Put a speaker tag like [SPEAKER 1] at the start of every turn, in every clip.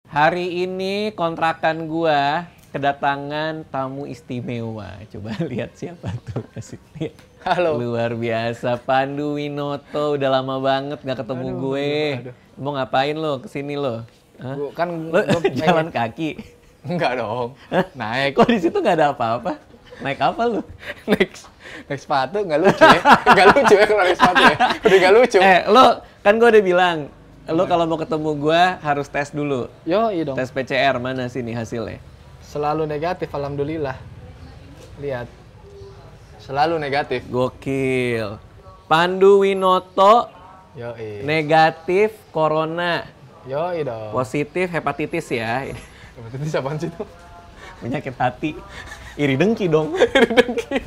[SPEAKER 1] Hari ini kontrakan gua kedatangan tamu istimewa. Coba lihat siapa tuh. Kasih lihat.
[SPEAKER 2] Halo.
[SPEAKER 1] Luar biasa, Pandu Winoto. Udah lama banget gak ketemu gue. Mau ngapain lo kesini lo?
[SPEAKER 2] Gua, kan
[SPEAKER 1] Lo
[SPEAKER 2] gua
[SPEAKER 1] jalan kaki?
[SPEAKER 2] Enggak dong. Naik.
[SPEAKER 1] Kok di situ nggak ada apa-apa? Naik apa lu?
[SPEAKER 2] naik sepatu nggak lucu ya? Nggak lucu ya kalau naik sepatu ya? Udah nggak lucu.
[SPEAKER 1] Lo kan gue udah bilang, lo kalau mau ketemu gue harus tes dulu.
[SPEAKER 2] Iya dong.
[SPEAKER 1] Tes PCR mana sini hasilnya?
[SPEAKER 2] Selalu negatif, alhamdulillah. Lihat. Selalu negatif.
[SPEAKER 1] Gokil. Pandu Winoto
[SPEAKER 2] Yoi.
[SPEAKER 1] negatif corona,
[SPEAKER 2] Yoi dong.
[SPEAKER 1] positif hepatitis ya.
[SPEAKER 2] Hepatitis apaan sih tuh?
[SPEAKER 1] Penyakit hati. Iri dengki dong.
[SPEAKER 2] Iri dengki.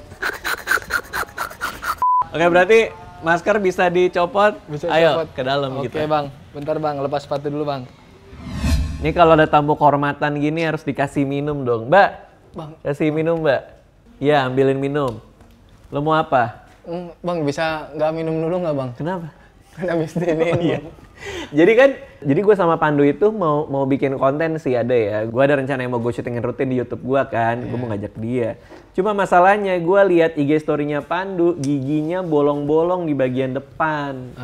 [SPEAKER 1] Oke, berarti masker bisa dicopot.
[SPEAKER 2] Bisa
[SPEAKER 1] Ayo
[SPEAKER 2] copot.
[SPEAKER 1] ke dalam
[SPEAKER 2] Oke,
[SPEAKER 1] kita.
[SPEAKER 2] Bang. Bentar Bang, lepas sepatu dulu Bang.
[SPEAKER 1] Ini kalau ada tamu kehormatan gini harus dikasih minum dong, Mbak.
[SPEAKER 2] Bang.
[SPEAKER 1] Kasih minum, Mbak. Iya, ambilin minum. Lo mau apa?
[SPEAKER 2] Bang bisa nggak minum dulu nggak Bang?
[SPEAKER 1] Kenapa?
[SPEAKER 2] Kan habis ini.
[SPEAKER 1] Iya. Jadi gue sama Pandu itu mau bikin konten sih ada ya. Gue ada rencana yang mau gue syutingin rutin di YouTube gue kan. Gue mau ngajak dia. Cuma masalahnya gue lihat IG story-nya Pandu, giginya bolong-bolong di bagian depan.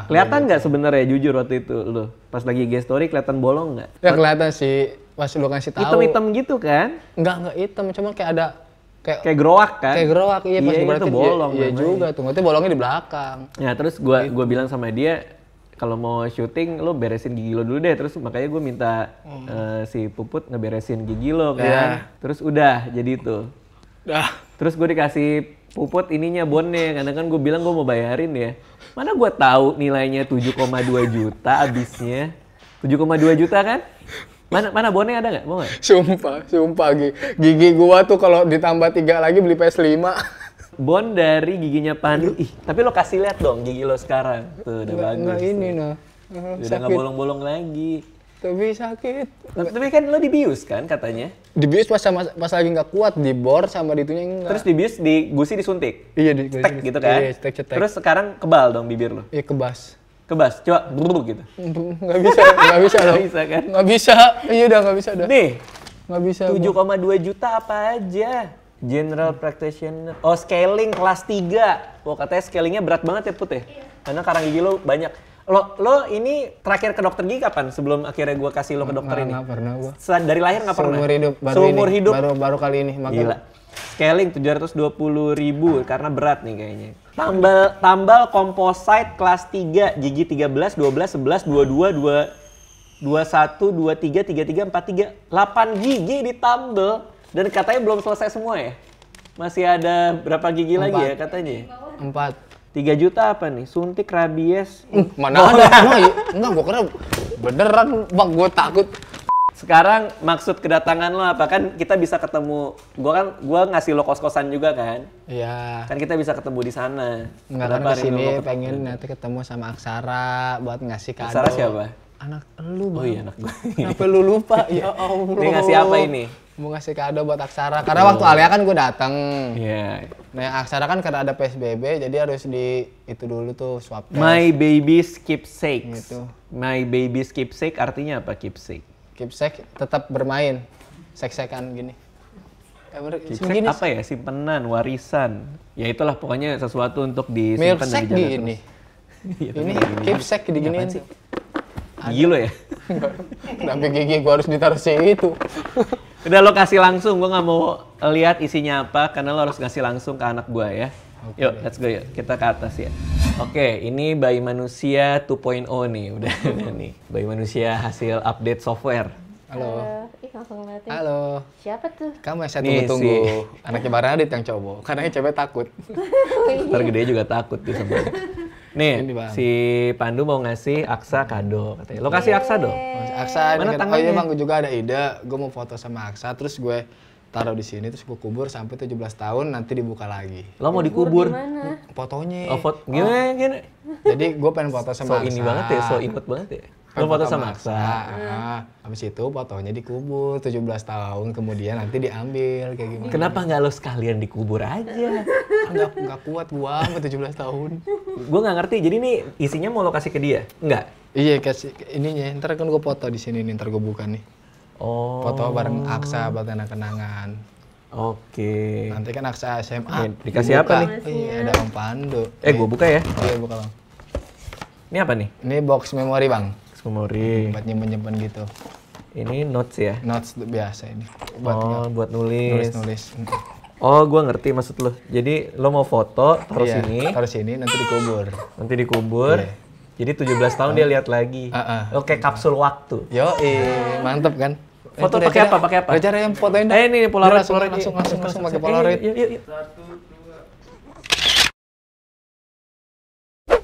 [SPEAKER 1] Kelihatan nggak sebenarnya jujur waktu itu lo? Pas lagi IG story kelihatan bolong nggak?
[SPEAKER 2] Ya kelihatan sih pas lu ngasih tahu.
[SPEAKER 1] Hitam-hitam gitu kan?
[SPEAKER 2] Enggak hitam, cuma kayak ada
[SPEAKER 1] Kayak gerowak kan?
[SPEAKER 2] Kayak gerowak, iya pas
[SPEAKER 1] itu
[SPEAKER 2] berarti
[SPEAKER 1] bolong.
[SPEAKER 2] Iya juga tuh, berarti bolongnya di belakang.
[SPEAKER 1] Ya terus gue bilang sama dia, kalau mau syuting lo beresin gigi lo dulu deh. Terus makanya gue minta si Puput ngeberesin gigi lo kan. Terus udah jadi itu. Terus gue dikasih Puput ininya bonnya, karena kan gue bilang gue mau bayarin ya. Mana gue tahu nilainya 7,2 juta abisnya. 7,2 juta kan? Mana bonnya ada nggak? Mau nggak?
[SPEAKER 2] Sumpah gigi gua tuh kalau ditambah 3 lagi beli PS5.
[SPEAKER 1] Bon dari giginya Pandu. Ih, tapi lo kasih lihat dong gigi lo sekarang. Tuh udah bagus.
[SPEAKER 2] Enggak ini nah.
[SPEAKER 1] Udah nggak bolong-bolong lagi.
[SPEAKER 2] Tapi sakit.
[SPEAKER 1] Tapi kan lo dibius kan katanya?
[SPEAKER 2] Dibius pas lagi nggak kuat, dibor sama ditunya enggak.
[SPEAKER 1] Terus dibius di gusi disuntik?
[SPEAKER 2] Iya
[SPEAKER 1] cetek gitu kan?
[SPEAKER 2] Iya, cetek.
[SPEAKER 1] Terus sekarang kebal dong bibir lo?
[SPEAKER 2] Iya kebas.
[SPEAKER 1] Kebas, coba bruk gitu.
[SPEAKER 2] Nggak bisa dong.
[SPEAKER 1] Nggak bisa kan?
[SPEAKER 2] Nggak bisa. Iya udah nggak bisa dah.
[SPEAKER 1] Nih,
[SPEAKER 2] nggak bisa.
[SPEAKER 1] 7,2 juta apa aja? General practitioner. Oh, scaling kelas 3. Wah, katanya scalingnya berat banget ya Put ya? Karena karang gigi lo banyak. Lo ini terakhir ke dokter gigi kapan? Sebelum akhirnya gue kasih lo ke dokter ini?
[SPEAKER 2] Nggak pernah gue.
[SPEAKER 1] Dari lahir nggak pernah?
[SPEAKER 2] Seumur hidup.
[SPEAKER 1] Seumur hidup?
[SPEAKER 2] Baru kali ini.
[SPEAKER 1] Gila. Scaling 720.000 karena berat nih kayaknya. Tambal composite kelas 3, gigi 13, 12, 11, 22, 21, 23, 33, 43. 8 gigi ditambal dan katanya belum selesai semua ya? Masih ada berapa gigi lagi ya katanya?
[SPEAKER 2] 4.
[SPEAKER 1] 3 juta apa nih? Suntik rabies.
[SPEAKER 2] Mana ada? Enggak, gua kira beneran Bang, gua takut.
[SPEAKER 1] Sekarang maksud kedatangan lo apa? Kan kita bisa ketemu, gua ngasih lo kos-kosan juga kan?
[SPEAKER 2] Iya.
[SPEAKER 1] Kan kita bisa ketemu di sana.
[SPEAKER 2] Enggak kan kesini pengen nanti ketemu sama Aksara buat ngasih kado.
[SPEAKER 1] Aksara siapa?
[SPEAKER 2] Anak lu Bang.
[SPEAKER 1] Oh iya anak gue.
[SPEAKER 2] Kenapa lu lupa? Ya Allah.
[SPEAKER 1] Ini ngasih apa ini?
[SPEAKER 2] Mau ngasih kado buat Aksara. Karena waktu Alia kan gue dateng.
[SPEAKER 1] Iya.
[SPEAKER 2] Nah yang Aksara kan karena ada PSBB jadi harus di itu dulu tuh swab test.
[SPEAKER 1] My baby keepsakes.
[SPEAKER 2] Gitu.
[SPEAKER 1] My baby keepsake artinya apa keepsake?
[SPEAKER 2] Keepsake tetap bermain. Sek-sekan gini.
[SPEAKER 1] Keepsake apa ya? Simpenan, warisan. Ya itulah pokoknya sesuatu untuk disimpan dan dijaga
[SPEAKER 2] gini. Ini keepsake diginiin.
[SPEAKER 1] Gigi lo ya?
[SPEAKER 2] Tapi gigi gua harus ditaruh itu.
[SPEAKER 1] Udah lo kasih langsung, gua nggak mau lihat isinya apa karena lo harus ngasih langsung ke anak gua ya. Okay. Yuk, let's go yuk. Kita ke atas ya. Oke, ini bayi manusia 2.0 nih, udah nih. Bayi manusia hasil update software.
[SPEAKER 2] Halo.
[SPEAKER 3] Ih, langsung ngeliatin.
[SPEAKER 2] Halo.
[SPEAKER 3] Siapa tuh?
[SPEAKER 2] Kamu yang saya
[SPEAKER 1] Nih,
[SPEAKER 2] tunggu-tunggu. Anaknya Baradit yang cowok. Karena yang cewek takut.
[SPEAKER 1] Ntar gede juga takut di sama. Nih,
[SPEAKER 2] Ini, Bang.
[SPEAKER 1] si Pandu mau ngasih Aksa kado katanya. Lo kasih Aksa dong.
[SPEAKER 2] Aksa,
[SPEAKER 1] Mana
[SPEAKER 2] ini kan, oh
[SPEAKER 1] tangannya?
[SPEAKER 2] iya Bang, gue juga ada ide. Gue mau foto sama Aksa, terus gue taruh di sini, terus gue kubur sampai 17 tahun, nanti dibuka lagi.
[SPEAKER 1] Lo mau dikubur?
[SPEAKER 3] Mana?
[SPEAKER 2] Fotonya.
[SPEAKER 1] Oh, foto gimana?
[SPEAKER 2] Jadi gue pengen foto sama
[SPEAKER 1] So
[SPEAKER 2] Aksa.
[SPEAKER 1] ini banget ya, so imut banget ya. Lo
[SPEAKER 2] Pengen
[SPEAKER 1] foto sama Aksa.
[SPEAKER 2] Habis itu fotonya dikubur 17 tahun, kemudian nanti diambil kayak gimana.
[SPEAKER 1] Kenapa nggak lo sekalian dikubur aja?
[SPEAKER 2] Nggak kuat gua sampai 17 tahun.
[SPEAKER 1] Gue nggak ngerti. Jadi nih isinya mau lo kasih ke dia? Enggak.
[SPEAKER 2] Iya, kasih ininya. Ntar kan gue foto di sini nih, ntar gue buka nih.
[SPEAKER 1] Oh.
[SPEAKER 2] Foto bareng Aksa buat kenang-kenangan.
[SPEAKER 1] Oke.
[SPEAKER 2] Nanti kan Aksa SMA.
[SPEAKER 1] Dikasih apa nih?
[SPEAKER 2] Iya, ada Om Pandu.
[SPEAKER 1] Gue buka ya.
[SPEAKER 2] Iya, buka Bang.
[SPEAKER 1] Ini apa nih?
[SPEAKER 2] Ini box memori Bang.
[SPEAKER 1] Memori.
[SPEAKER 2] Buat nyimpen-nyimpen gitu.
[SPEAKER 1] Ini notes ya?
[SPEAKER 2] Notes biasa ini.
[SPEAKER 1] Buat nulis.
[SPEAKER 2] Nulis.
[SPEAKER 1] Oh, gue ngerti maksud lo. Jadi lo mau foto, taruh sini.
[SPEAKER 2] Taruh sini, nanti dikubur.
[SPEAKER 1] Nanti dikubur.
[SPEAKER 2] Iya.
[SPEAKER 1] Jadi 17 tahun dia lihat lagi. Oke, kapsul waktu.
[SPEAKER 2] Yo, mantep kan?
[SPEAKER 1] Foto pakai apa? Pakai apa?
[SPEAKER 2] Udah cara yang fotoin dah.
[SPEAKER 1] Ini Polaroid.
[SPEAKER 2] Langsung pakai Polaroid.
[SPEAKER 1] Yuk.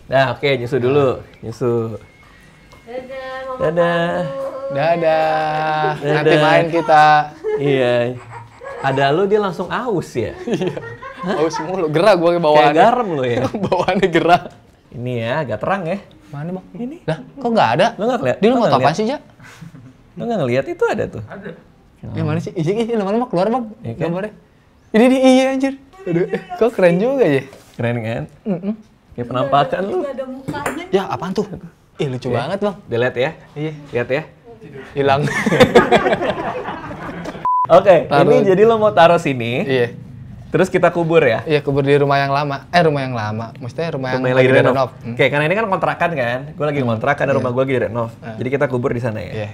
[SPEAKER 1] Nah, oke, nyusu dulu. Nyusu. Dadah.
[SPEAKER 2] Nanti main kita.
[SPEAKER 1] Iya. Ada lu dia langsung aus ya?
[SPEAKER 2] Iya. Aus mulu. Gerah gue bawaannya.
[SPEAKER 1] Kayak garam lo ya?
[SPEAKER 2] Bawaannya gerah.
[SPEAKER 1] Ini ya, agak terang ya.
[SPEAKER 2] Mana Bang?
[SPEAKER 1] Ini.
[SPEAKER 2] Lah, kok nggak ada?
[SPEAKER 1] Lo nggak lihat?
[SPEAKER 2] Dia mau apa sih, Jak?
[SPEAKER 1] Lo nggak ngeliat? Itu ada tuh.
[SPEAKER 2] Ada. Yang mana sih? Iya, lama-lama keluar Bang.
[SPEAKER 1] Iya kan?
[SPEAKER 2] Gambarnya. Ini iya anjir. Aduh, kok keren juga ya?
[SPEAKER 1] Keren kan? Kayak penampakan lu.
[SPEAKER 2] Ya, apaan tuh? Lucu banget Bang.
[SPEAKER 1] Dilihat ya?
[SPEAKER 2] Iya.
[SPEAKER 1] Lihat ya?
[SPEAKER 2] Hilang.
[SPEAKER 1] Oke, ini jadi lo mau taruh sini.
[SPEAKER 2] Iya.
[SPEAKER 1] Terus kita kubur ya?
[SPEAKER 2] Iya, kubur di rumah yang lama. Rumah yang lama. Maksudnya rumah yang lagi direnov.
[SPEAKER 1] Oke, karena ini kan kontrakan kan. Gue lagi ngontrak, ada rumah gue lagi direnov. Jadi kita kubur di sana ya?
[SPEAKER 2] Iya.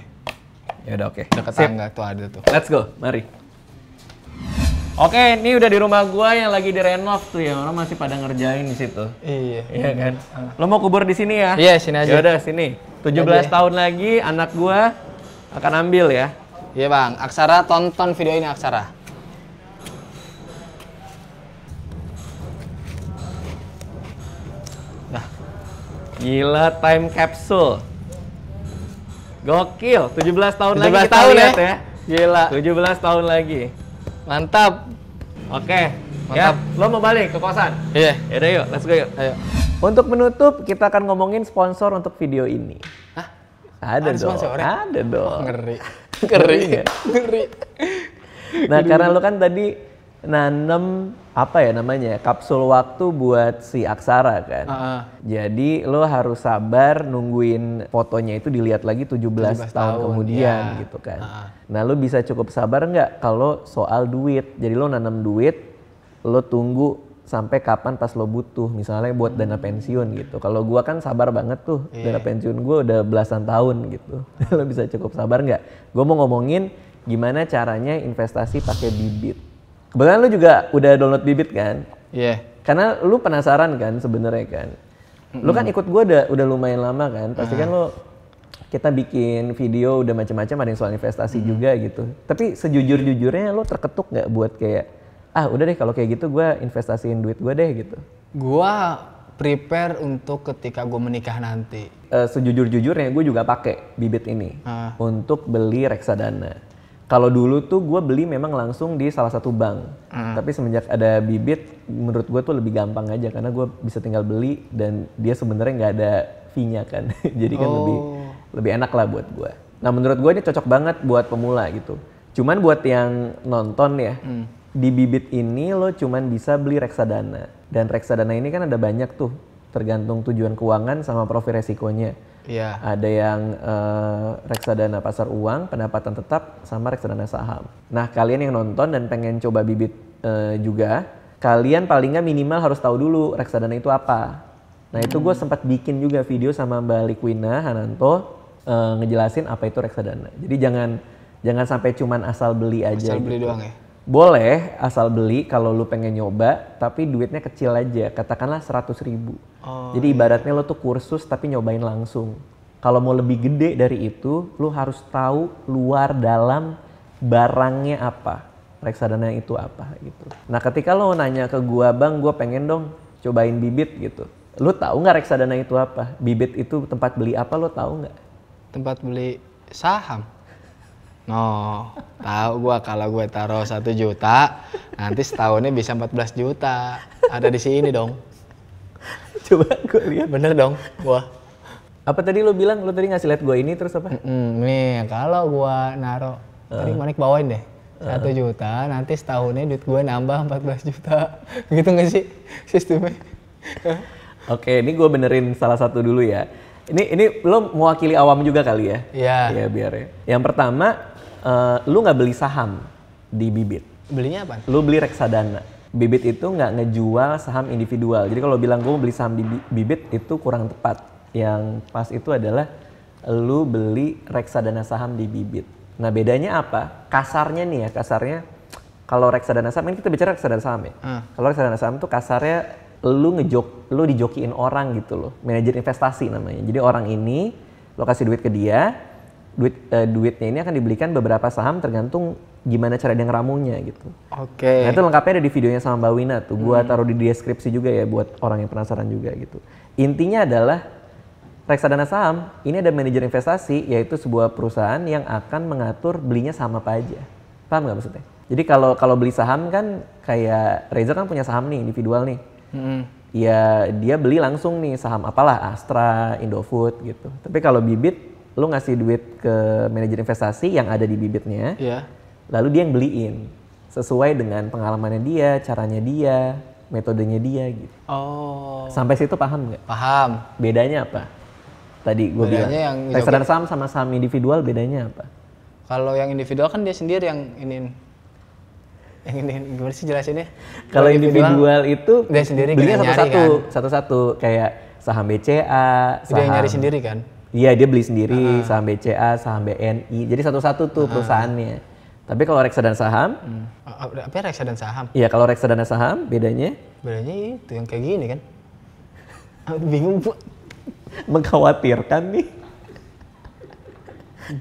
[SPEAKER 1] Ya udah oke.
[SPEAKER 2] Dekat tangga tuh ada tuh.
[SPEAKER 1] Let's go, mari. Oke, ini udah di rumah gue yang lagi direnov tuh ya. Orang masih pada ngerjain di situ.
[SPEAKER 2] Iya.
[SPEAKER 1] Iya kan? Lo mau kubur di sini ya?
[SPEAKER 2] Iya, sini aja.
[SPEAKER 1] Ya udah sini. 17 tahun lagi anak gue akan ambil ya.
[SPEAKER 2] Iya Bang, Aksara tonton video ini Aksara.
[SPEAKER 1] Nah, gila time capsule. Gokil, 17 tahun lagi kita
[SPEAKER 2] tahun
[SPEAKER 1] lihat ya.
[SPEAKER 2] Gila.
[SPEAKER 1] 17 tahun lagi.
[SPEAKER 2] Mantap.
[SPEAKER 1] Oke,
[SPEAKER 2] Mantap.
[SPEAKER 1] ya, lo mau balik ke kosan?
[SPEAKER 2] Iya.
[SPEAKER 1] Yaudah yuk, let's go yuk.
[SPEAKER 2] Ayo.
[SPEAKER 1] Untuk menutup, kita akan ngomongin sponsor untuk video ini.
[SPEAKER 2] Hah?
[SPEAKER 1] Ada dong,
[SPEAKER 2] sponsor ya?
[SPEAKER 1] ada dong.
[SPEAKER 2] Ngeri. Ngeri.
[SPEAKER 1] ya?
[SPEAKER 2] Ngeri.
[SPEAKER 1] Nah, karena lo kan tadi nanem apa ya namanya kapsul waktu buat si Aksara kan. Jadi lo harus sabar nungguin fotonya itu dilihat lagi 17 tahun kemudian gitu kan. Nah, lo bisa cukup sabar nggak kalau soal duit? Jadi lo nanam duit, lo tunggu sampai kapan pas lo butuh, misalnya buat dana pensiun gitu. Kalau gua kan sabar banget tuh, dana pensiun gua udah belasan tahun gitu. Lo bisa cukup sabar nggak? Gua mau ngomongin gimana caranya investasi pakai bibit. Kebetulan lu juga udah download bibit kan?
[SPEAKER 2] Iya.
[SPEAKER 1] Karena lu penasaran kan sebenarnya kan. Lu kan ikut gua udah lumayan lama kan. Pasti kan lu kita bikin video udah macam-macam, ada yang soal investasi juga gitu. Tapi sejujur-jujurnya lu terketuk nggak buat kayak udah deh kalau kayak gitu gua investasiin duit gua deh gitu.
[SPEAKER 2] Gua prepare untuk ketika gua menikah nanti.
[SPEAKER 1] Sejujur-jujurnya gue juga pakai bibit ini untuk beli reksadana. Kalau dulu tuh gue beli memang langsung di salah satu bank. Tapi semenjak ada bibit, menurut gue tuh lebih gampang aja karena gue bisa tinggal beli dan dia sebenarnya nggak ada fee-nya kan. Jadi kan lebih enak lah buat gue. Nah menurut gue ini cocok banget buat pemula gitu. Cuman buat yang nonton ya, di bibit ini lo cuman bisa beli reksadana. Dan reksadana ini kan ada banyak tuh, tergantung tujuan keuangan sama profil resikonya.
[SPEAKER 2] Iya.
[SPEAKER 1] Ada yang reksadana pasar uang, pendapatan tetap, sama reksadana saham. Nah, kalian yang nonton dan pengen coba bibit juga, kalian paling nggak minimal harus tahu dulu reksadana itu apa. Nah, itu gue sempat bikin juga video sama Mbak Likwina Hananto ngejelasin apa itu reksadana. Jadi jangan sampai cuman asal beli aja.
[SPEAKER 2] Asal beli doang ya?
[SPEAKER 1] Boleh asal beli kalau lu pengen nyoba, tapi duitnya kecil aja, katakanlah 100.000. Jadi ibaratnya lo tuh kursus tapi nyobain langsung. Kalau mau lebih gede dari itu, lu harus tahu luar dalam barangnya apa, reksadana itu apa gitu. Nah ketika lo nanya ke gua, bang gua pengen dong cobain bibit gitu. Lu tahu nggak reksadana itu apa? Bibit itu tempat beli apa, lo tahu nggak?
[SPEAKER 2] Tempat beli saham. No, tahu gua kalau gue taruh 1 juta, nanti setahunnya bisa 14 juta. Ada di sini dong.
[SPEAKER 1] Coba gue lihat.
[SPEAKER 2] Bener dong, gua.
[SPEAKER 1] Apa tadi lo bilang? Lo tadi ngasih lihat gue ini terus apa?
[SPEAKER 2] Nih, kalau gua naruh, tadi Manik bawain deh. 1 juta, nanti setahunnya duit gue nambah 14 juta. Gitu nggak sih sistemnya?
[SPEAKER 1] Oke, ini gue benerin salah satu dulu ya. Ini lo mewakili awam juga kali ya?
[SPEAKER 2] Iya.
[SPEAKER 1] Iya biar ya. Yang pertama, lu nggak beli saham di Bibit.
[SPEAKER 2] Belinya apa?
[SPEAKER 1] Lu beli reksadana. Bibit itu nggak ngejual saham individual. Jadi kalau bilang gue mau beli saham di Bibit itu kurang tepat. Yang pas itu adalah lu beli reksadana saham di Bibit. Nah bedanya apa? Kasarnya nih ya, kalau reksadana saham, ini kita bicara reksadana saham ya. Kalau reksadana saham tuh kasarnya lu dijokiin orang gitu loh, manajer investasi namanya. Jadi orang ini lo kasih duit ke dia, duitnya ini akan dibelikan beberapa saham tergantung gimana cara dia ngeramunya gitu.
[SPEAKER 2] Oke.
[SPEAKER 1] Nah itu lengkapnya ada di videonya sama Mbak Wina tuh, gua taruh di deskripsi juga ya buat orang yang penasaran juga gitu. Intinya adalah reksadana saham ini ada manajer investasi, yaitu sebuah perusahaan yang akan mengatur belinya saham apa aja. Paham nggak maksudnya? Jadi kalau beli saham kan kayak Reza kan punya saham nih individual nih. Ya dia beli langsung nih saham apalah Astra, Indofood gitu. Tapi kalau Bibit, lu ngasih duit ke manajer investasi yang ada di Bibitnya, lalu dia yang beliin sesuai dengan pengalamannya dia, caranya dia, metodenya dia gitu.
[SPEAKER 2] Oh.
[SPEAKER 1] Sampai situ paham nggak?
[SPEAKER 2] Paham.
[SPEAKER 1] Bedanya apa? Tadi gue bilang. Reksadana saham sama saham individual bedanya apa?
[SPEAKER 2] Kalau yang individual kan dia sendiri yang ini gimana sih jelasinnya?
[SPEAKER 1] Kalau individual itu
[SPEAKER 2] dia sendiri
[SPEAKER 1] belinya
[SPEAKER 2] satu-satu,
[SPEAKER 1] satu-satu kayak saham BCA,
[SPEAKER 2] dia yang nyari sendiri kan?
[SPEAKER 1] Iya dia beli sendiri saham BCA, saham BNI, jadi satu-satu tuh perusahaannya. Tapi kalau reksadana saham,
[SPEAKER 2] apa reksadana saham?
[SPEAKER 1] Iya kalau reksadana saham bedanya?
[SPEAKER 2] Bedanya itu yang kayak gini kan? Bingung bu.
[SPEAKER 1] Mengkhawatirkan nih.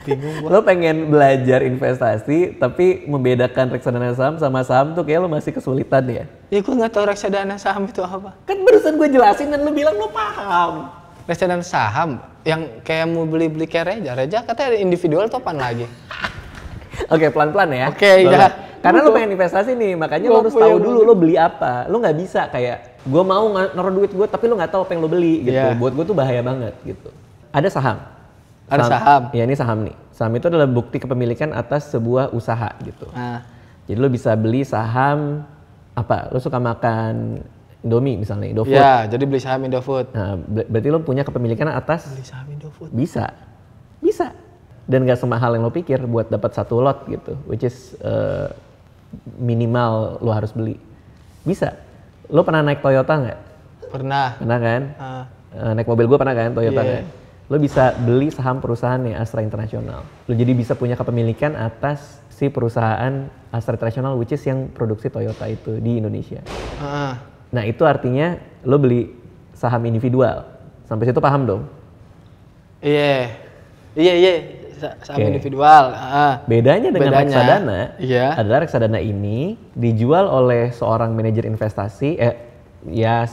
[SPEAKER 2] Bingung gua.
[SPEAKER 1] Lo pengen belajar investasi tapi membedakan reksadana saham sama saham tuh kayak lo masih kesulitan ya?
[SPEAKER 2] Ya gue nggak tahu reksadana saham itu apa.
[SPEAKER 1] Kan barusan gue jelasin dan lo bilang lo paham.
[SPEAKER 2] Reksadana saham yang kayak mau beli kayak Reja katanya individual tuh apaan lagi?
[SPEAKER 1] Oke pelan-pelan ya.
[SPEAKER 2] Oke ya.
[SPEAKER 1] Karena lo pengen investasi nih, makanya lo harus tahu dulu lo beli apa. Lo nggak bisa kayak gue mau naruh duit gue tapi lo nggak tahu apa yang lo beli gitu. Buat gue tuh bahaya banget gitu. Ada saham.
[SPEAKER 2] Ada saham.
[SPEAKER 1] Ya ini saham nih. Saham itu adalah bukti kepemilikan atas sebuah usaha gitu. Jadi lo bisa beli saham apa? Lo suka makan Indomie misalnya, Indofood.
[SPEAKER 2] Ya, jadi beli saham Indofood.
[SPEAKER 1] Nah, berarti lo punya kepemilikan atas
[SPEAKER 2] beli saham Indofood.
[SPEAKER 1] Bisa. Dan gak semahal yang lo pikir buat dapat satu lot gitu, which is minimal lo harus beli. Bisa. Lo pernah naik Toyota nggak?
[SPEAKER 2] Pernah.
[SPEAKER 1] Pernah kan? Naik mobil gue pernah kan, Toyota kan? Lo bisa beli saham perusahaannya Astra International. Lo jadi bisa punya kepemilikan atas si perusahaan Astra International, which is yang produksi Toyota itu di Indonesia. Nah itu artinya lo beli saham individual. Sampai situ paham dong?
[SPEAKER 2] Iya. Saham individual.
[SPEAKER 1] Bedanya dengan reksadana adalah reksadana ini dijual oleh seorang manajer investasi, ya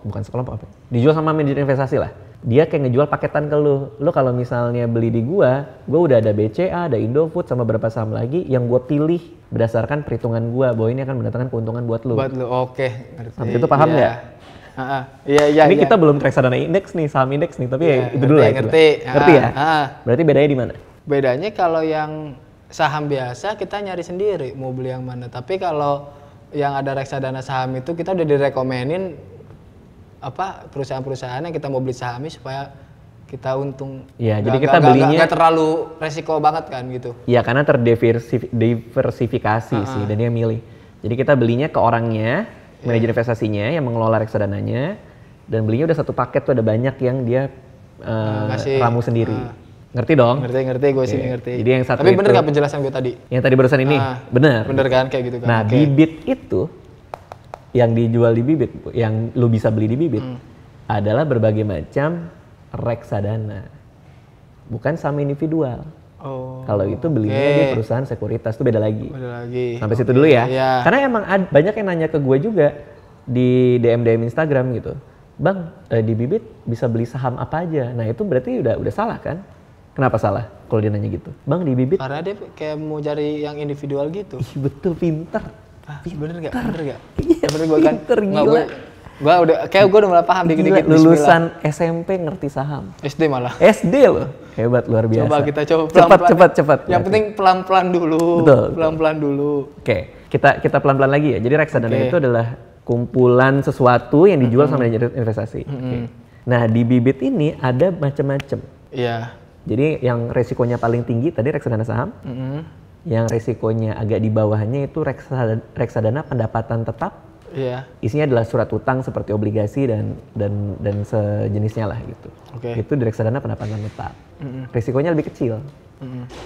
[SPEAKER 1] bukan sekelompok apa? Dijual sama manajer investasi lah. Dia kayak ngejual paketan ke lu. Lu kalau misalnya beli di gua udah ada BCA, ada Indofood sama beberapa saham lagi yang gua pilih berdasarkan perhitungan gua bahwa ini akan mendatangkan keuntungan buat lu.
[SPEAKER 2] Buat lu, oke. Ngerti.
[SPEAKER 1] Sampai itu paham nggak?
[SPEAKER 2] Iya.
[SPEAKER 1] Ini kita belum reksadana indeks nih, saham indeks nih, tapi ya itu dulu lah.
[SPEAKER 2] Ngerti
[SPEAKER 1] ya? Berarti bedanya di mana?
[SPEAKER 2] Bedanya kalau yang saham biasa kita nyari sendiri mau beli yang mana. Tapi kalau yang ada reksadana saham itu kita udah direkomenin perusahaan-perusahaan yang kita mau beli sahamnya supaya kita untung.
[SPEAKER 1] Iya, jadi kita belinya
[SPEAKER 2] nggak terlalu resiko banget kan gitu.
[SPEAKER 1] Iya, karena terdiversifikasi sih dan dia milih. Jadi kita belinya ke orangnya, manajer investasinya yang mengelola reksadananya, dan belinya udah satu paket tuh ada banyak yang dia ramu sendiri. Ngerti dong?
[SPEAKER 2] Ngerti, gue sini ngerti.
[SPEAKER 1] Jadi yang satu
[SPEAKER 2] tapi bener nggak penjelasan gue tadi?
[SPEAKER 1] Yang tadi barusan ini? Bener.
[SPEAKER 2] Bener kan kayak gitu kan?
[SPEAKER 1] Nah, Bibit itu yang dijual di Bibit, yang lu bisa beli di Bibit adalah berbagai macam reksadana, bukan saham individual. Kalau itu belinya di perusahaan sekuritas, itu beda lagi. Sampai situ dulu ya. Karena emang banyak yang nanya ke gue juga di DM Instagram gitu, Bang, di Bibit bisa beli saham apa aja? Nah itu berarti udah salah kan? Kenapa salah kalau dia nanya gitu? Bang, di Bibit?
[SPEAKER 2] Karena dia kayak mau cari yang individual gitu.
[SPEAKER 1] Betul, pinter.
[SPEAKER 2] Bener gak?
[SPEAKER 1] Iya,
[SPEAKER 2] bener gue kan?
[SPEAKER 1] Pinter, gila.
[SPEAKER 2] Gue udah mulai paham dikit-dikit.
[SPEAKER 1] Lulusan SMP ngerti saham.
[SPEAKER 2] SD malah.
[SPEAKER 1] SD loh. Hebat, luar biasa.
[SPEAKER 2] Coba kita pelan-pelan.
[SPEAKER 1] Cepat.
[SPEAKER 2] Yang penting pelan-pelan dulu.
[SPEAKER 1] Betul.
[SPEAKER 2] Pelan-pelan dulu.
[SPEAKER 1] Oke, kita pelan-pelan lagi ya. Jadi reksadana itu adalah kumpulan sesuatu yang dijual sama manajer investasi. Nah di bibit ini ada macam-macam.
[SPEAKER 2] Iya.
[SPEAKER 1] Jadi yang resikonya paling tinggi tadi reksadana saham. Yang resikonya agak di bawahnya itu reksadana pendapatan tetap.
[SPEAKER 2] Iya.
[SPEAKER 1] Isinya adalah surat utang seperti obligasi dan sejenisnya lah gitu. Itu di reksadana pendapatan tetap. Resikonya lebih kecil.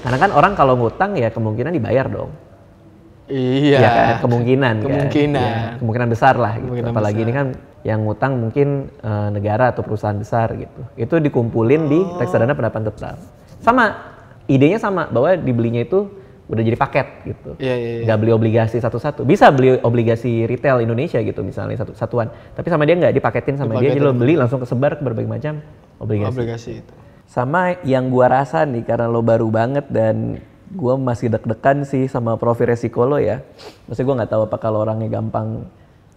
[SPEAKER 1] Karena kan orang kalau ngutang ya kemungkinan dibayar dong.
[SPEAKER 2] Iya.
[SPEAKER 1] Ya kan? Kemungkinan.
[SPEAKER 2] Ya,
[SPEAKER 1] kemungkinan besar lah gitu. Apalagi ini kan yang ngutang mungkin negara atau perusahaan besar gitu. Itu dikumpulin di reksadana pendapatan tetap. Sama, idenya sama bahwa dibelinya itu udah jadi paket gitu.
[SPEAKER 2] Iya.
[SPEAKER 1] Nggak beli obligasi satu-satu. Bisa beli obligasi retail Indonesia gitu misalnya satuan. Tapi sama dia nggak dipaketin sama dia, jadi lo beli langsung kesebar ke berbagai macam obligasi itu. Sama yang gua rasa nih karena lo baru banget dan gua masih deg-degan sih sama profil resiko lo ya. Maksudnya gua nggak tahu apa kalau orangnya gampang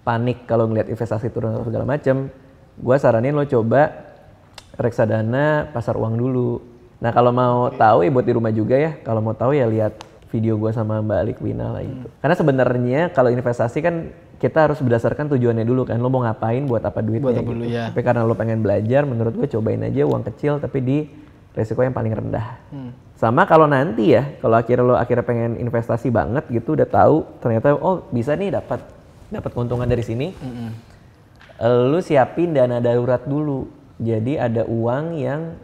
[SPEAKER 1] panik kalau ngelihat investasi turun atau segala macam. Gua saranin lo coba reksadana pasar uang dulu. Nah kalau mau tahu ya buat di rumah juga ya. Kalau mau tahu ya lihat video gue sama Mbak Alikwina lah gitu. Karena sebenarnya kalau investasi kan kita harus berdasarkan tujuannya dulu kan. Lo mau ngapain, buat apa duitnya gitu.
[SPEAKER 2] Ya.
[SPEAKER 1] Tapi karena lo pengen belajar, menurut gue cobain aja uang kecil tapi di resiko yang paling rendah. Sama kalau nanti ya, kalau akhirnya pengen investasi banget gitu, udah tahu ternyata oh bisa nih dapat keuntungan dari sini. Lo siapin dana darurat dulu. Jadi ada uang yang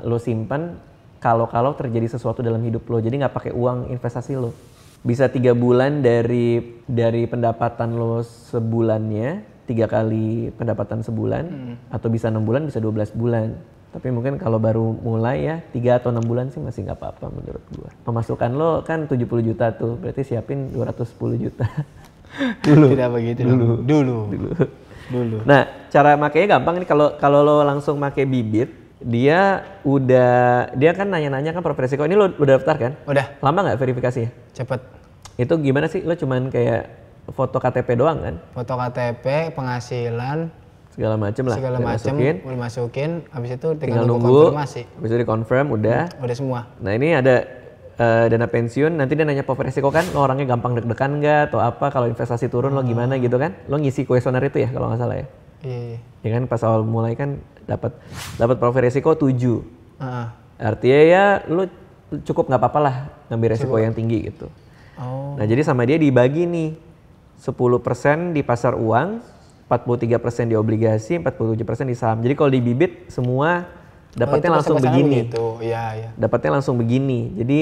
[SPEAKER 1] lo simpan kalau terjadi sesuatu dalam hidup lo. Jadi nggak pakai uang investasi lo. Bisa 3 bulan dari pendapatan lo sebulannya, 3 kali pendapatan sebulan, atau bisa 6 bulan, bisa 12 bulan. Tapi mungkin kalau baru mulai ya 3 atau 6 bulan sih masih nggak apa-apa menurut gua. Pemasukan lo kan 70 juta tuh, berarti siapin 210 juta. Dulu.
[SPEAKER 2] Tidak begitu. Dulu.
[SPEAKER 1] Nah, cara makainya gampang nih kalau lo langsung pakai bibit, dia kan nanya-nanya kan profil resiko. Ini lo udah daftar kan?
[SPEAKER 2] Udah.
[SPEAKER 1] Lama nggak verifikasinya?
[SPEAKER 2] Cepet.
[SPEAKER 1] Itu gimana sih? Lo cuman kayak foto KTP doang kan?
[SPEAKER 2] Foto KTP, penghasilan,
[SPEAKER 1] segala macem lah.
[SPEAKER 2] Segala macem udah masukin. Habis itu tinggal
[SPEAKER 1] nunggu
[SPEAKER 2] konfirmasi.
[SPEAKER 1] Habis itu dikonfirm udah.
[SPEAKER 2] Udah semua.
[SPEAKER 1] Nah ini ada dana pensiun. Nanti dia nanya profil resiko kan? Lo orangnya gampang deg-degan nggak? Atau apa? Kalau investasi turun lo gimana gitu kan? Lo ngisi kuesioner itu ya kalau nggak salah ya?
[SPEAKER 2] Iya.
[SPEAKER 1] Ya kan pas awal mulai kan dapat profil resiko 7. Artinya ya lu cukup nggak apa-apa lah ngambil resiko yang tinggi gitu. Nah jadi sama dia dibagi nih 10% di pasar uang, 43% di obligasi, 47% di saham. Jadi kalau di bibit semua dapatnya langsung begini.
[SPEAKER 2] Iya.
[SPEAKER 1] Dapatnya langsung begini. Jadi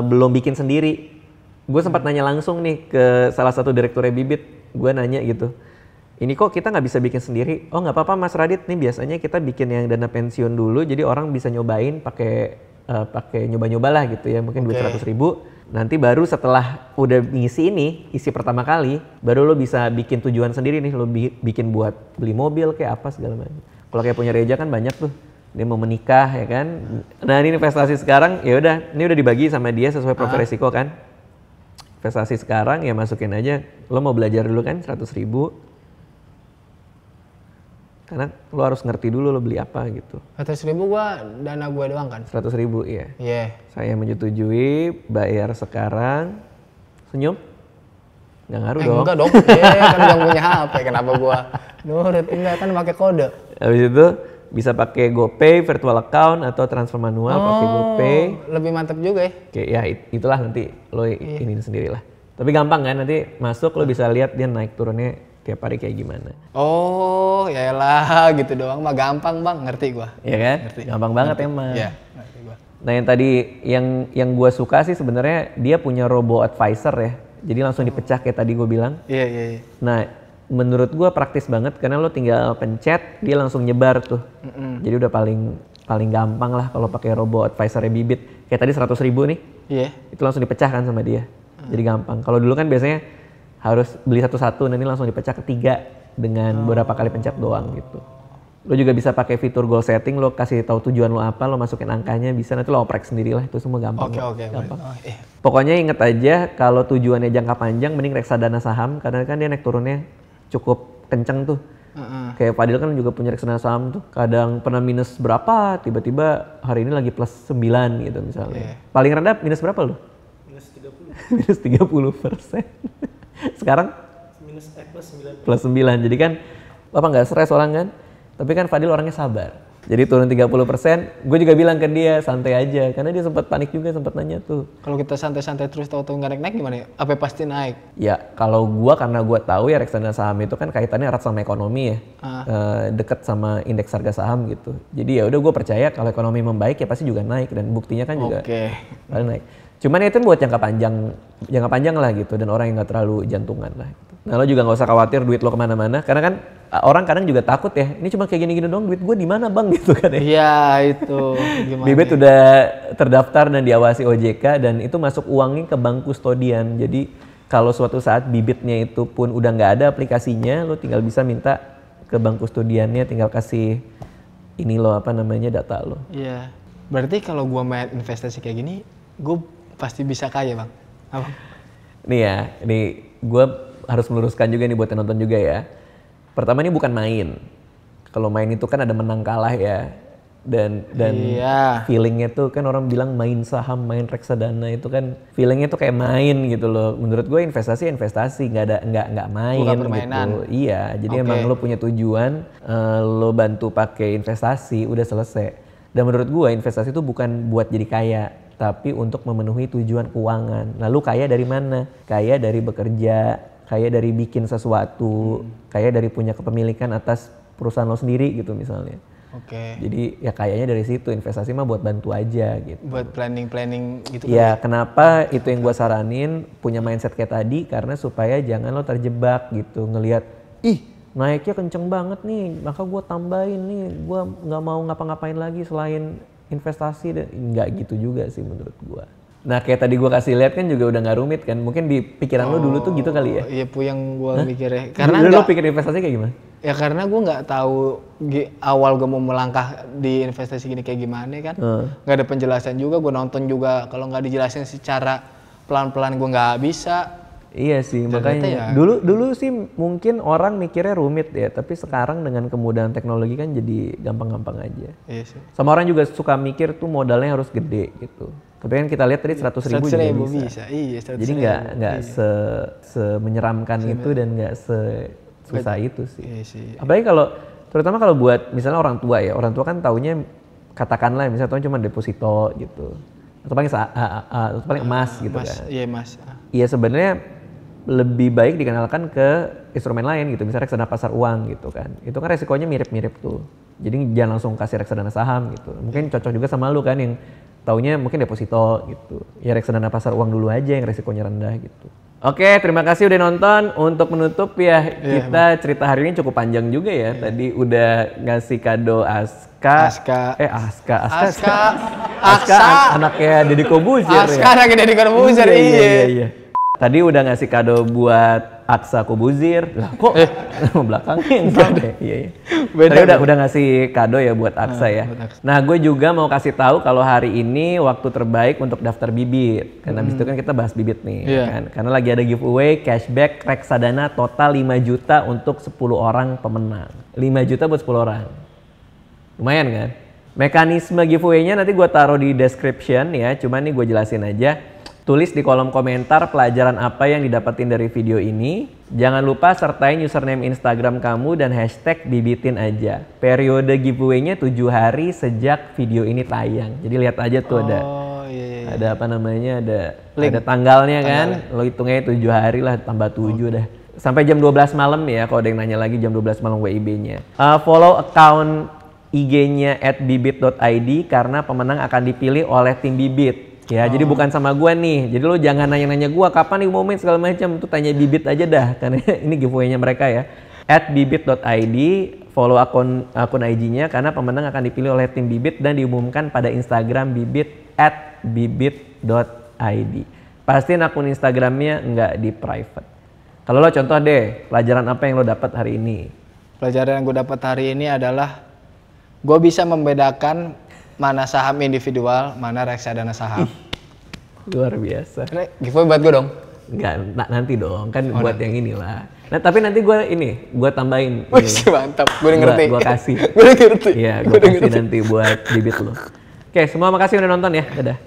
[SPEAKER 1] belum bikin sendiri. Gue sempat nanya langsung nih ke salah satu direkturnya bibit. Gue nanya gitu. Ini kok kita nggak bisa bikin sendiri? Oh nggak apa-apa Mas Radit, nih biasanya kita bikin yang dana pensiun dulu, jadi orang bisa nyobain pakai nyoba-nyoba lah gitu ya, mungkin duit 100.000. Nanti baru setelah udah ngisi isi pertama kali, baru lo bisa bikin tujuan sendiri nih, lo bikin buat beli mobil kayak apa segala macam. Kalau kayak punya Reja kan banyak tuh, dia mau menikah ya kan. Nah ini investasi sekarang ya udah, ini udah dibagi sama dia sesuai profil resiko kan. Investasi sekarang ya masukin aja, lo mau belajar dulu kan 100.000. Karena lo harus ngerti dulu lo beli apa gitu.
[SPEAKER 2] 100.000 gua dana gua doang kan?
[SPEAKER 1] 100.000 iya.
[SPEAKER 2] Iya.
[SPEAKER 1] Saya menyetujui, bayar sekarang. Senyum? Nggak ngaruh dong.
[SPEAKER 2] Enggak dong, kan gak punya HP, kenapa gua nurut? Enggak, kan pakai kode.
[SPEAKER 1] Habis itu bisa pakai GoPay, virtual account, atau transfer manual pakai GoPay.
[SPEAKER 2] Lebih mantap juga ya.
[SPEAKER 1] Oke ya itulah nanti lo ini sendirilah. Tapi gampang kan, nanti masuk lo bisa lihat dia naik turunnya tiap hari kayak gimana.
[SPEAKER 2] Oh, yaelah gitu doang mah gampang bang, ngerti gua.
[SPEAKER 1] Iya kan?
[SPEAKER 2] Ngerti.
[SPEAKER 1] Gampang banget emang.
[SPEAKER 2] Iya, ngerti gua.
[SPEAKER 1] Nah yang tadi yang gua suka sih sebenarnya dia punya robo advisor ya. Jadi langsung dipecah kayak tadi gua bilang.
[SPEAKER 2] Iya.
[SPEAKER 1] Nah menurut gua praktis banget karena lo tinggal pencet dia langsung nyebar tuh. Jadi udah paling gampang lah kalau pakai robo advisornya bibit. Kayak tadi 100.000 nih.
[SPEAKER 2] Iya.
[SPEAKER 1] Itu langsung dipecah kan sama dia. Jadi gampang. Kalau dulu kan biasanya harus beli satu-satu, nanti langsung dipecah ke 3 dengan beberapa kali pencet doang gitu. Lo juga bisa pakai fitur goal setting, lo kasih tahu tujuan lo apa, lo masukin angkanya, bisa nanti lo oprek sendiri lah, itu semua gampang.
[SPEAKER 2] Oke.
[SPEAKER 1] Gampang. Pokoknya inget aja kalau tujuannya jangka panjang mending reksadana saham karena kan dia naik turunnya cukup kenceng tuh. Kayak Fadil kan juga punya reksadana saham tuh, kadang pernah minus berapa, tiba-tiba hari ini lagi plus 9 gitu misalnya. Paling rendah minus berapa lo? Minus 30. Minus 30%. Sekarang plus 9. Jadi kan Bapak nggak stres orang kan. Tapi kan Fadil orangnya sabar. Jadi turun 30%, gue juga bilang ke dia santai aja. Karena dia sempat panik juga, sempat nanya tuh.
[SPEAKER 2] Kalau kita santai-santai terus tahu-tahu nggak naik-naik gimana ya? Apa pasti naik?
[SPEAKER 1] Ya kalau gue, karena gue tahu ya reksadana saham itu kan kaitannya erat sama ekonomi ya. Deket sama indeks harga saham gitu. Jadi ya udah gue percaya kalau ekonomi membaik ya pasti juga naik. Dan buktinya kan juga naik. Cuman itu buat jangka panjang lah gitu. Dan orang yang nggak terlalu jantungan lah gitu. Nah lo juga nggak usah khawatir duit lo kemana-mana. Karena kan orang kadang juga takut ya, ini cuma kayak gini-gini doang, duit gue di mana bang gitu kan ya.
[SPEAKER 2] Iya itu. Gimana
[SPEAKER 1] Bibit udah terdaftar dan diawasi OJK dan itu masuk uangnya ke bank kustodian. Jadi kalau suatu saat bibitnya itu pun udah nggak ada aplikasinya, lo tinggal bisa minta ke bank kustodiannya, tinggal kasih ini lo apa namanya data lo.
[SPEAKER 2] Iya. Berarti kalau gue main investasi kayak gini, gue pasti bisa kaya bang. Apa?
[SPEAKER 1] Nih ya, ini gue harus meluruskan juga nih buat yang nonton juga ya. Pertama ini bukan main. Kalau main itu kan ada menang kalah ya. Dan feelingnya tuh kan orang bilang main saham, main reksadana itu kan feelingnya tuh kayak main gitu loh. Menurut gue investasi nggak main gitu. Iya, jadi emang lo punya tujuan, lo bantu pakai investasi udah selesai. Dan menurut gue investasi itu bukan buat jadi kaya, tapi untuk memenuhi tujuan keuangan. Lalu kaya dari mana? Kaya dari bekerja, kaya dari bikin sesuatu, kaya dari punya kepemilikan atas perusahaan lo sendiri gitu misalnya. Jadi ya kayaknya dari situ, investasi mah buat bantu aja gitu.
[SPEAKER 2] Buat planning gitu.
[SPEAKER 1] Ya kenapa itu yang gue saranin punya mindset kayak tadi, karena supaya jangan lo terjebak gitu ngelihat ih naiknya kenceng banget nih, maka gue tambahin nih, gue nggak mau ngapa-ngapain lagi selain investasi. Nggak gitu juga sih menurut gue. Nah kayak tadi gue kasih lihat kan juga udah nggak rumit kan, mungkin di pikiran lo dulu tuh gitu kali ya?
[SPEAKER 2] Iya puyeng gue mikirnya. Karena
[SPEAKER 1] dulu lo pikir investasi kayak gimana?
[SPEAKER 2] Ya karena gue nggak tahu awal gue mau melangkah di investasi gini kayak gimana kan, nggak ada penjelasan juga. Gue nonton juga kalau nggak dijelasin secara pelan-pelan gue nggak bisa.
[SPEAKER 1] Iya sih, makanya dulu sih mungkin orang mikirnya rumit ya, tapi sekarang dengan kemudahan teknologi kan jadi gampang-gampang aja.
[SPEAKER 2] Iya sih.
[SPEAKER 1] Sama orang juga suka mikir tuh modalnya harus gede gitu. Tapi kan kita lihat tadi 100.000 juga bisa.
[SPEAKER 2] Iya, 100.000.
[SPEAKER 1] Jadi nggak menyeramkan itu dan nggak susah itu sih.
[SPEAKER 2] Iya sih.
[SPEAKER 1] Apalagi terutama kalau buat misalnya orang tua ya, orang tua kan taunya katakanlah misalnya taunya cuma deposito gitu, atau paling emas gitu kan.
[SPEAKER 2] Iya emas.
[SPEAKER 1] Iya sebenarnya lebih baik dikenalkan ke instrumen lain gitu, misalnya reksadana pasar uang gitu kan. Itu kan resikonya mirip-mirip tuh. Jadi jangan langsung kasih reksadana saham gitu. Mungkin cocok juga sama lu kan yang taunya mungkin deposito gitu. Ya reksadana pasar uang dulu aja yang resikonya rendah gitu. Oke, terima kasih udah nonton. Untuk menutup ya, kita cerita hari ini cukup panjang juga ya. Tadi udah ngasih kado Aska anaknya Deddy Corbuzier.
[SPEAKER 2] Aska anaknya Deddy Corbuzier,
[SPEAKER 1] iya. Tadi udah ngasih kado buat Aksa Corbuzier. Lah kok belakangnya yang sama? Iya. Tadi udah ngasih kado ya buat Aksa ya. Nah, gue juga mau kasih tahu kalau hari ini waktu terbaik untuk daftar bibit. Karena abis itu kan kita bahas bibit nih, kan. Karena lagi ada giveaway cashback reksadana total 5 juta untuk 10 orang pemenang. 5 juta buat 10 orang. Lumayan kan? Mekanisme giveaway-nya nanti gue taruh di description ya. Cuman nih gue jelasin aja. Tulis di kolom komentar pelajaran apa yang didapetin dari video ini. Jangan lupa sertain username Instagram kamu dan hashtag bibitin aja. Periode giveaway-nya 7 hari sejak video ini tayang. Jadi lihat aja tuh ada apa namanya, ada tanggalnya kan. Lo hitungnya 7 hari lah tambah 7 dah. Sampai jam 12 malam ya, kalau ada yang nanya lagi jam 12 malam WIB-nya. Follow account IG-nya @bibit.id karena pemenang akan dipilih oleh tim Bibit. Ya, jadi bukan sama gua nih. Jadi lo jangan nanya-nanya gua kapan diumumin segala macam. Tuh tanya Bibit aja dah, karena ini giveaway-nya mereka ya. @bibit.id, follow akun IG-nya karena pemenang akan dipilih oleh tim Bibit dan diumumkan pada Instagram Bibit @bibit.id. Pastiin akun Instagramnya nggak di private. Kalau lo contoh deh, pelajaran apa yang lo dapat hari ini?
[SPEAKER 2] Pelajaran yang gue dapat hari ini adalah gue bisa membedakan mana saham individual, mana reksadana saham.
[SPEAKER 1] Luar biasa.
[SPEAKER 2] Giveaway buat gue dong?
[SPEAKER 1] Enggak, nanti dong. Kan buat nanti. Yang inilah. Nah, tapi nanti gue tambahin.
[SPEAKER 2] Wih, mantap. Gue ngerti.
[SPEAKER 1] Gue kasih.
[SPEAKER 2] Gue ngerti.
[SPEAKER 1] Iya, gue kasih nanti buat bibit lo. Oke, semua makasih udah nonton ya. Dadah.